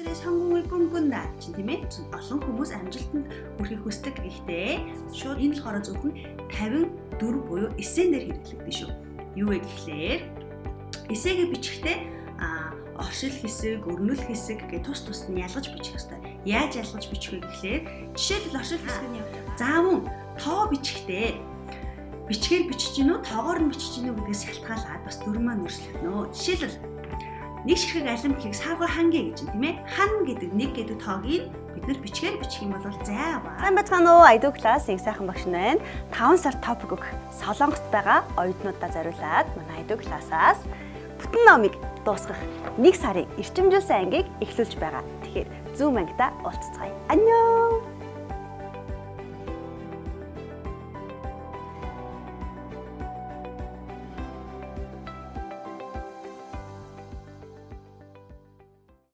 ажлын 성공을 꿈꾼다 чинь тийм ээ. Олон хүмүүс амжилтанд хүрэхийг хүсдэг. Гэхдээ шууд энэ болохоор зөвхөн 54 буюу эссен дээр хэрэглэгдэн шүү. Юу вэ гэхлээр эсseгээ бичихтэй оршил хэсэг, өрнөл хэсэг гэх тус тусд нь ялгаж бичих хэрэгтэй. Яаж ялгаж бичих вэ гэхлээр жишээлбэл оршил хэсгийн заавал тоо бичихтэй бичгээр бичиж гинүү, тоогоор нь бичиж гинүү гэдгээс шалтгаалаад бас дүрм маань өөрчлөгдөнө. Жишээлбэл нэг ширхэг алим гэхийг савга хангэ гэж юм тийм ээ. Хан гэдэг нэг гэдэг тоогийг бид нар бичгээр бичих юм бол заавал. Сайн байцгаана уу? IDU class их сайхан багш байна. 5 сар топик өгөх Солонгост байгаа оюутнуудаа зориулаад манай IDU class-аас бүтэн номыг дуусгах 1 сарын эрчимжүүлсэн ангийг эхлүүлж байгаа. Тэгэхээр Zoom ангида уулзцгаая. Аньяо.